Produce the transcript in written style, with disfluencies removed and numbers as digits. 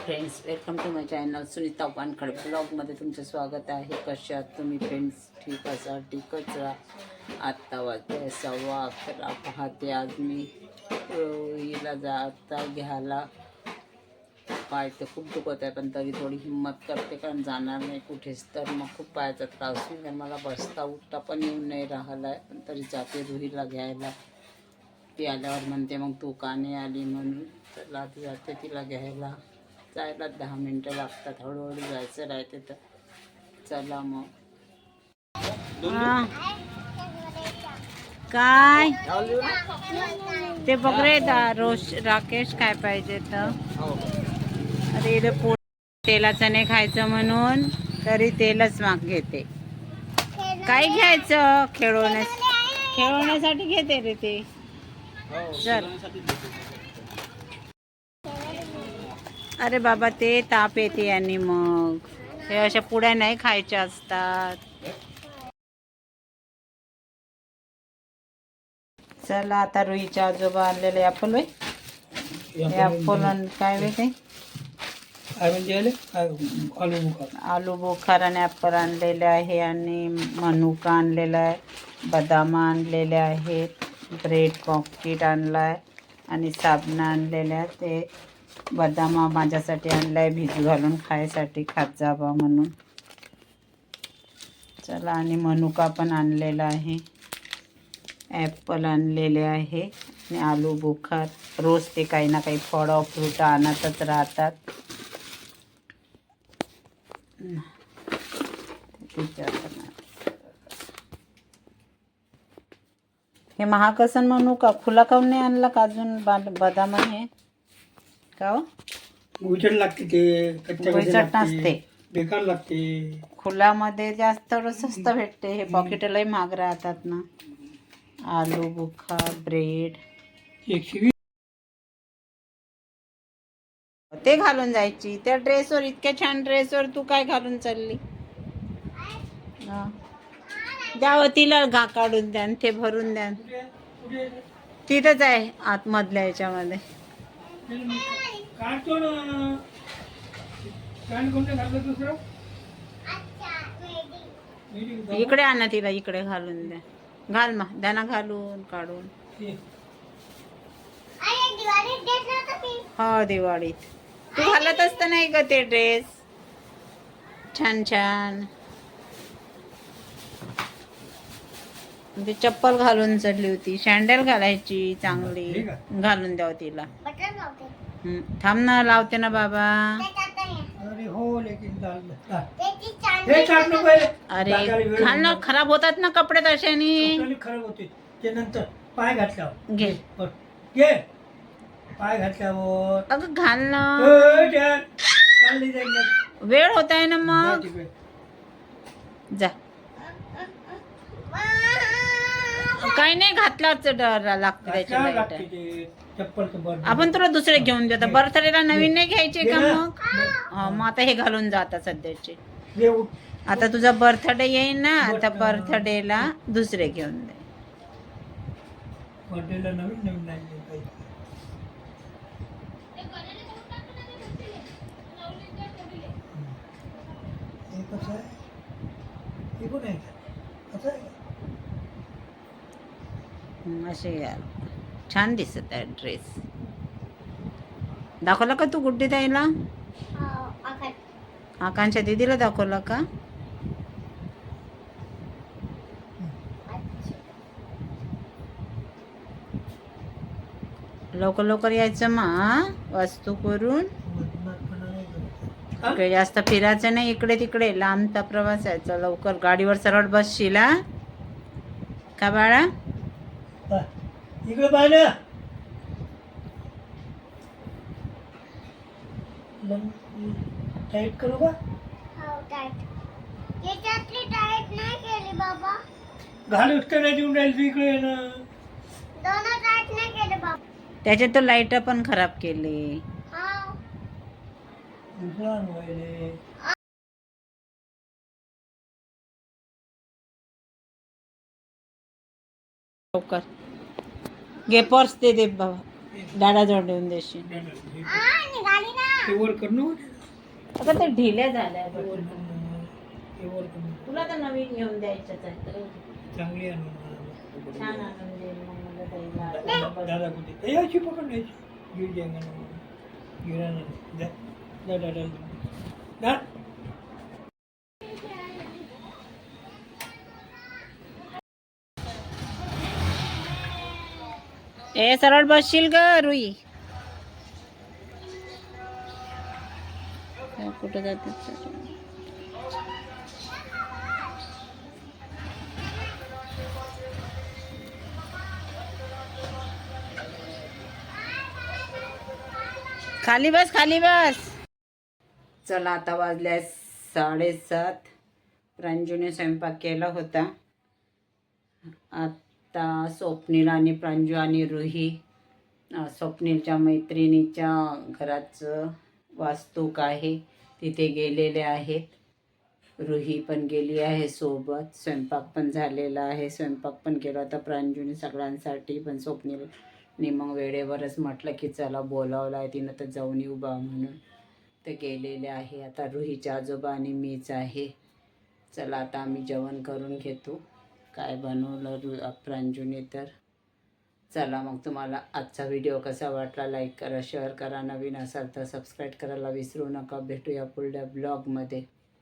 Friends, welcome to my channel Sunita Wankhade ब्लॉगमध्ये तुमचं स्वागत आहे. कसे आहात तुम्ही फ्रेंड्स? ठीक असा ठीकच राहा. आत्ता वाजते 11:15 पाहते. आज मी हिला जाता घ्यायला. पाय तर खूप दुखत आहे, पण तरी थोडी हिंमत करते, कारण जाणार नाही कुठेच तर मग खूप पायाचा त्रास होईल. कारण मला बसता उठता पण येऊन नाही राहिला आहे, पण तरी जाते रुहीला घ्यायला. ती आल्यावर म्हणते मग तू का नाही आली म्हणून, तर आज जाते तिला घ्यायला. जायला 10 मिनटं लागतात, हळूहळू जायचं राहते. तर चला मग. काय ते बघरे राकेश काय पाहिजे तर अरे इथं तेलाचं नाही खायचं म्हणून तरी तेलच माग घेते. काय घ्यायचं? खेळवण्यासाठी घेते रे ते. चल. अरे बाबा ते ताप येते आणि मग हे अशा पुड्या नाही खायच्या असतात. चला आता रुईच्या आजोबा आणलेले ॲपल काय वे ते आलू बुखार आणि ॲपल आणलेले आहे, आणि मनुका आणलेला आहे, बदाम आणलेले आहेत, ब्रेड पॉकेट आणला आहे आणि साबण आणलेले आहे. ते बदाम माझ्यासाठी आणला आहे भिजू घालून खायसाठी, खात जावा म्हणून. चला, आणि मनुका पण आणलेला आहे, ॲपल आणलेले आहे आणि आलू बुखार. रोज ते काही ना काही फळं फ्रूट आणतच राहतात. हे महाग असन म्हणू का? खुला काऊन नाही आणला का अजून? बदाम हे का गुजर लागते, ते गुजट नसते, बेकार लागते. खुल्यामध्ये जास्त स्वस्त भेटते. हे पॉकेटलाही महाग राहतात ना. आलू बुखार, ब्रेड 120 ते घालून जायची त्या ड्रेसवर. इतक्या छान ड्रेसवर तू काय घालून चालली? द्यावं तिला, काढून द्या ते भरून द्या. तिथंच आहे आतमधल्या याच्यामध्ये. इकडे आणा तिला, इकडे घालून द्या. घाल मग, द्या ना घालून काढून. हो, दिवाळीत तू घालत असत नाही ग ते ड्रेस छान छान. ती चप्पल घालून चढली होती, सँडल घालायची चांगली. घालून द्याव तिला. थांब ना, लावते ना बाबा. अरे घाल ना, खराब होतात ना कपडे तशाने. खराब होते ते नंतर. पाय घातल्यावर घे, पाय घातल्यावर अगं घाल ना. चालली जाईल. वेळ होत आहे ना मग. जा. काही नाही, घातल्यावरच डर लागतं त्याच्या. आपण तुला दुसरे घेऊन देतो. बर्थडेला नवीन नाही घ्यायचे का मग? मग आता हे घालून जातात सध्याचे. आता तुझा बर्थडे येईल ना, आता बर्थडेला दुसरे घेऊन दे. बर्थडेला नवीन नवीन लागले असे यार छान दिसत आहे ड्रेस. दाखवला का तू गुड्डी ताईला? आकांक्षा दीदीला दाखवला का? लवकर लवकर यायचं मग वस्तू करून. इकडे जास्त फिरायचं नाही, इकडे तिकडे लांबचा प्रवास यायचा. लवकर गाडीवर सरळ बसशील का बाळा? इकडे पाहिजे. टाईट करू का? घाल उत्तर देऊन राहील इकडे ना. त्याच्यात तो लाईट पण खराब केली. लवकर घे, पर्स दे बाबा, दादा जवळ देऊन देशील. ते वर करणं आता ते ढिल्या झाल्या ते वर करणं ते वर करणं तुला तर नवीन घेऊन द्यायच्याच आहे तर चांगली आणून छान आणून देईल मग मला द्यायला दादा कुठे याची पकडण्याची गिर जाएगा ना गिराना दा दा दा दा दा ए सरळ बसशील ग रुई कुठं जाते खाली बस खाली बस चला आता वाजल्या 7:30 प्रांजूने स्वयंपाक केला होता आता स्वप्नील आणि प्रांजू आणि रुही स्वप्नीलच्या मैत्रिणीच्या घराचं वास्तूक आहे तिथे गेलेले आहेत रुही पण गेली आहे सोबत स्वयंपाक पण झालेला आहे स्वयंपाक पण केला होता प्रांजूने सगळ्यांसाठी पण स्वप्नीलने मग वेळेवरच म्हटलं की चला बोलावलं आहे तिनं तर जाऊन येऊ बा म्हणून ते गेलेले आहे आता रुहीच्या आजोबा आणि मीच आहे चला आता आम्ही जेवण करून घेतो काय बनवलं प्रांजूने तर चला मग तुम्हाला आजचा व्हिडिओ कसा वाटला लाईक करा शेअर करा नवीन असाल तर सबस्क्राईब करायला विसरू नका भेटूया पुढल्या ब्लॉगमध्ये